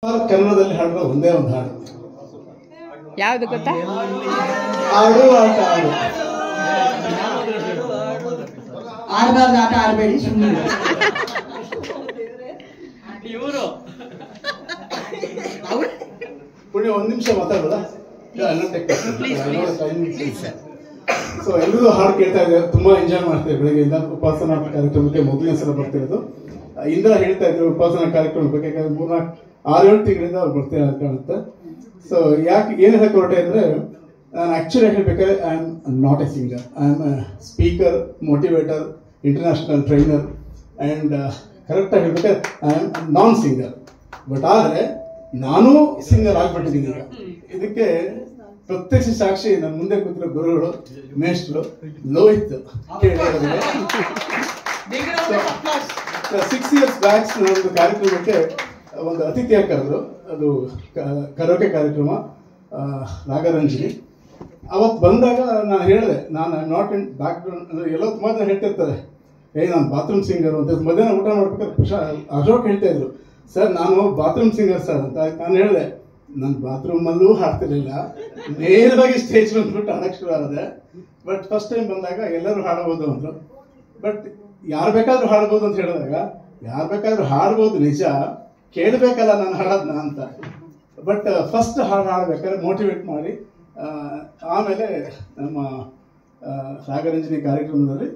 ಕನ್ನಡದಲ್ಲಿ ಹಾಡುವ ಒಂದೇ ಒಂದು ಹಾಡು ಯಾವುದು ಗೊತ್ತಾ? ಆಡು ಆಟ ಆಡು. ಆಡಬಾರ್ದು ಆಟ ಆಡಬೇಡಿ ಸುಮ್ಮನೆ. ಪುಣ್ಯ ಒಂದು ನಿಮಿಷ ಮಾತಾಡೋದಾ? ಸೊ ಎಲ್ಲರೂ ಹಾಡು ಕೇಳ್ತಾ ಇದ್ದಾರೆ, ತುಂಬಾ ಎಂಜಾಯ್ ಮಾಡ್ತೇವೆ. ಬೆಳಗ್ಗೆಯಿಂದ ಉಪಾಸನಾ ಕಾರ್ಯಕ್ರಮಕ್ಕೆ ಮೊದಲನೇ ಸಲ ಬರ್ತಿರೋದು. ಇಂದ ಹೇಳ್ತಾ ಇದ್ರು ಉಪಾಸನಾ ಕಾರ್ಯಕ್ರಮ ಬಗ್ಗೆ, 6-7 ತಿಂಗಳಿಂದ ಅವ್ರು ಬರ್ತೀರ ಅಂತ ಕಾಣುತ್ತೆ. ಸೊ ಯಾಕೆ ಏನು ಹೇಳಕ್ಕೆ ಹೊರಟೆ ಅಂದ್ರೆ, ನಾನು ಆಕ್ಚುಲಿ ಹೇಳ್ಬೇಕಾದ್ರೆ I am not A singer, I am A speaker, motivator, international trainer and ಕರೆಕ್ಟಾಗಿ ಹೇಳ್ಬೇಕಾದ್ರೆ I am non singer. But ಆದರೆ ನಾನೂ ಸಿಂಗರ್ ಆಗ್ಬಿಟ್ಟಿದ್ದೀನಿ ಈಗ. ಇದಕ್ಕೆ ಪ್ರತ್ಯಕ್ಷ ಸಾಕ್ಷಿ ನನ್ನ ಮುಂದೆ ಕೂತಿರೋ ಗುರುಗಳು, ಮೇಷ್ಟ್ರು ಲೋಹಿತ್. 6 years ಬ್ಯಾಕ್ ಒಂದು ಕಾರ್ಯಕ್ರಮಕ್ಕೆ ಒಂದು ಅತಿಥಿಯಾಗಿ ಕರೆದ್ರು. ಅದು ಕರೋಕೆ ಕಾರ್ಯಕ್ರಮ, ನಾಗರಂಜನಿ. ಅವತ್ತು ಬಂದಾಗ ನಾನು ಹೇಳಿದೆ, ನಾನು ನಾಟ್ ಇನ್ ಬ್ಯಾಕ್ ಗ್ರೌಂಡ್. ಎಲ್ಲೋ ತುಂಬ ಜನ ಹೇಳ್ತಿರ್ತಾರೆ, ನಾನು ಬಾತ್ರೂಮ್ ಸಿಂಗರು ಅಂತ. ಮಧ್ಯಾಹ್ನ ಊಟ ಮಾಡ್ಬೇಕಾದ್ರೆ ಅಶೋಕ್ ಹೇಳ್ತಾ ಇದ್ರು, ಸರ್ ನಾನು ಬಾತ್ರೂಮ್ ಸಿಂಗರ್ ಸರ್ ಅಂತ. ನಾನು ಹೇಳಿದೆ, ನಾನು ಬಾತ್ರೂಮಲ್ಲೂ ಹಾಡ್ತಿರ್ಲಿಲ್ಲ, ನೇರವಾಗಿ ಸ್ಟೇಜ್ ಬಂದ್ಬಿಟ್ಟು ಹಾಡಕ್ಕೆ ಶುರು ಆಗಿದೆ. ಬಟ್ ಫಸ್ಟ್ ಟೈಮ್ ಬಂದಾಗ ಎಲ್ಲರೂ ಹಾಡಬಹುದು ಅಂದರು. ಬಟ್ ಯಾರು ಬೇಕಾದ್ರೂ ಹಾಡ್ಬೋದು ಅಂತ ಹೇಳಿದಾಗ, ಯಾರು ಬೇಕಾದ್ರೂ ಹಾಡ್ಬೋದು ನಿಜ, ಕೇಳಬೇಕಲ್ಲ ನಾನು ಹಾಡೋದನ್ನ ಅಂತ. ಬಟ್ ಫಸ್ಟ್ ಹಾಡು ಹಾಡ್ಬೇಕಾದ್ರೆ ಮೋಟಿವೇಟ್ ಮಾಡಿ, ಆಮೇಲೆ ನಮ್ಮ ನಾಗರಂಜನಿ ಕಾರ್ಯಕ್ರಮದಲ್ಲಿ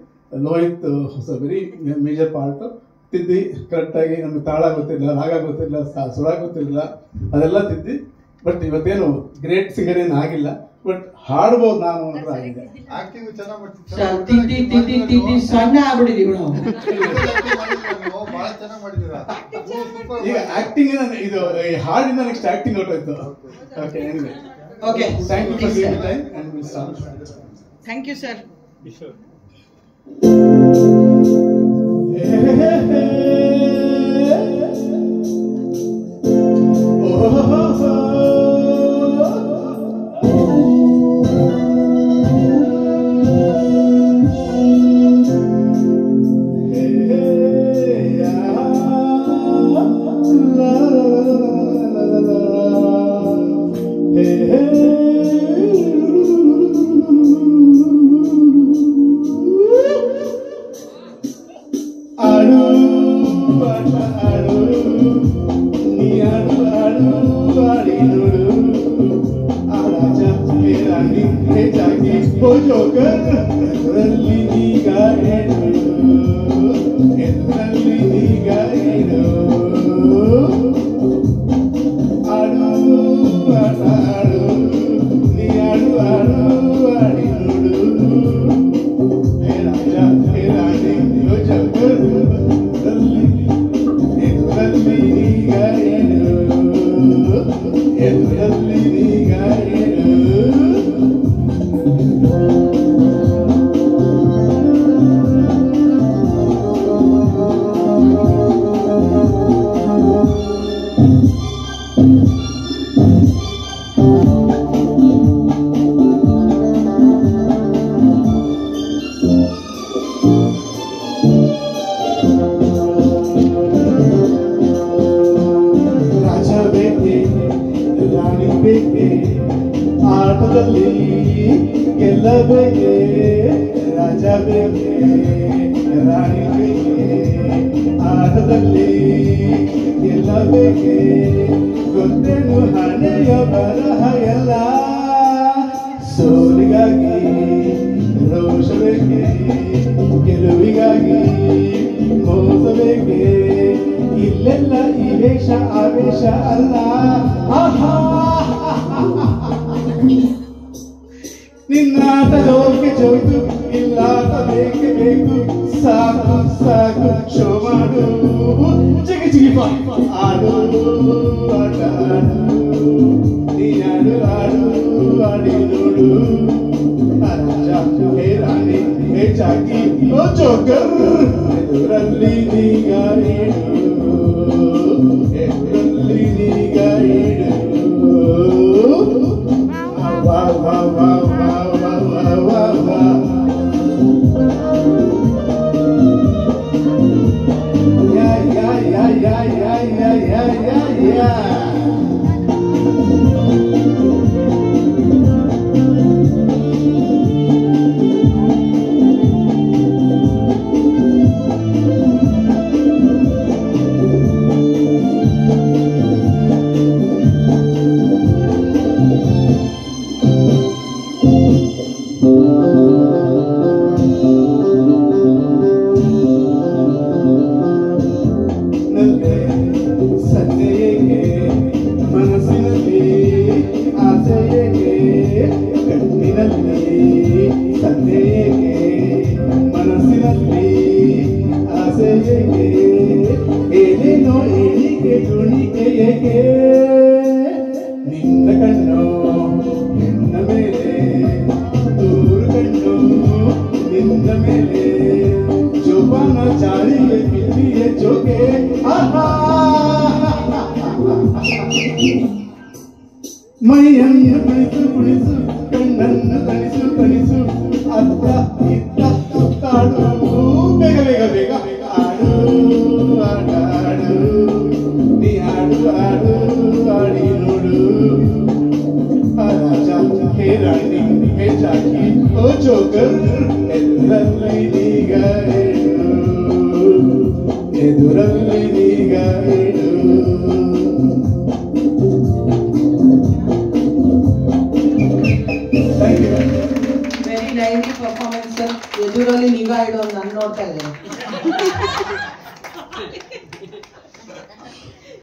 ಲೋಹಿತ್ ಹೊಸ ವೆರಿ ಮೇಜರ್ ಪಾರ್ಟ್ ತಿದ್ದಿ ಕರೆಕ್ಟಾಗಿ. ನಮಗೆ ತಾಳ ಗೊತ್ತಿರಲಿಲ್ಲ, ರಾಗ ಗೊತ್ತಿರಲಿಲ್ಲ, ಸುರ ಗೊತ್ತಿರಲಿಲ್ಲ, ಅದೆಲ್ಲ ತಿದ್ದಿ. ಬಟ್ ಇವತ್ತೇನು ಗ್ರೇಟ್ ಸಿಂಗರ್ ಏನು ಆಗಿಲ್ಲ, ಬಟ್ ಹಾಡ್ಬೋದು ನಾನು ಅಂತ ಆಗಿದೆ. ಸಣ್ಣ ಆಗ್ಬಿಟ್ಟಿದೀವಿ ನಾವು. ಈಗ ಆಕ್ಟಿಂಗ್ ಇದು ಹಾಡಿಂದ ನೆಕ್ಸ್ಟ್ ಆಕ್ಟಿಂಗ್ ಹೊರಟೋಯ್ತು. Okay, anyway, okay, thank you for giving time and will start. Thank you sir. ಆಟದಲ್ಲಿ ಗೆಲ್ಲಬೇಕೆ, ರಾಜ ಬೇಕೆ, ರಾಣಿ ಬೇಕೆ. ಆಟದಲ್ಲಿ ಗೆಲ್ಲಬೇಕೆ, ಗೊತ್ತೇನು ಹಣೆಯ ಬರಹ ಎಲ್ಲ. ಸೋಲಿಗಾಗಿ ರೋಷ ಬೇಕೆ, ಗೆಲುವಿಗಾಗಿ ಮೋಸ ಬೇಕೆ. ಇಲ್ಲೆಲ್ಲ ಈ ವೇಷ ಆವೇಶ ಅಲ್ಲ. ಆಹಾ, ನಿನ್ನಾಟ ಜೋಕೆ ಜೋಕು, ಇಲ್ಲಾಟ ಬೇಕೆ ಬೇಕು. ಸಾಕು ಸಾಕು ಶೋ ಮಾಡು, ಜಿಗಿ ಜಿಗಿ ಆಡು ಆಟ ಆಡು. ನೀನಾಡು ಆಡು ಆಡಿ ನೋಡು. ರಾಜ ಹೇ ರಾಣಿ ಹೇ ಜಾಗಿ ಓ ಜೋಕರ್, ಎದುರಲ್ಲಿ ನೀಗ ಏಡು, ಎದುರಲ್ಲಿ ನೀಗ ಏಡು. ವಾ ವಾ ವಾ ವಾ ವಾ ವಾ ವಾ. yeah. ಮೈಯನ್ನು ಕುಣಿಸು ಕುಣಿಸು ಕಣ್ಣನ್ನು ತಣಿಸು ತಣಿಸು ಅತ್ತ ಇತ್ತ ಸುತ್ತಾಡು ಬೇಗ ಬೇಗ ಬೇಗ ಆಡು ಆಟಾಡು ನೀ ಆಡು ಆಡು ಆಡಿ ನೋಡು ರಾಜ ಹೇ ರಾಣಿ ಹೇ ಜಾಕಿ ಓ ಜೋಕರ್ ಎದುರಲ್ಲಿ ನೀಗ ಎದುರಲ್ಲಿ ನೀಗ ವೆರಿ ಲೈವ್ಲಿ ಪರ್ಫಾರ್ಮೆನ್ಸ್. ಎದುರಲ್ಲಿ ನೀಗ ಇಡೋ ನಾನು ನೋಡ್ತಾ ಇದ್ದೇನೆ.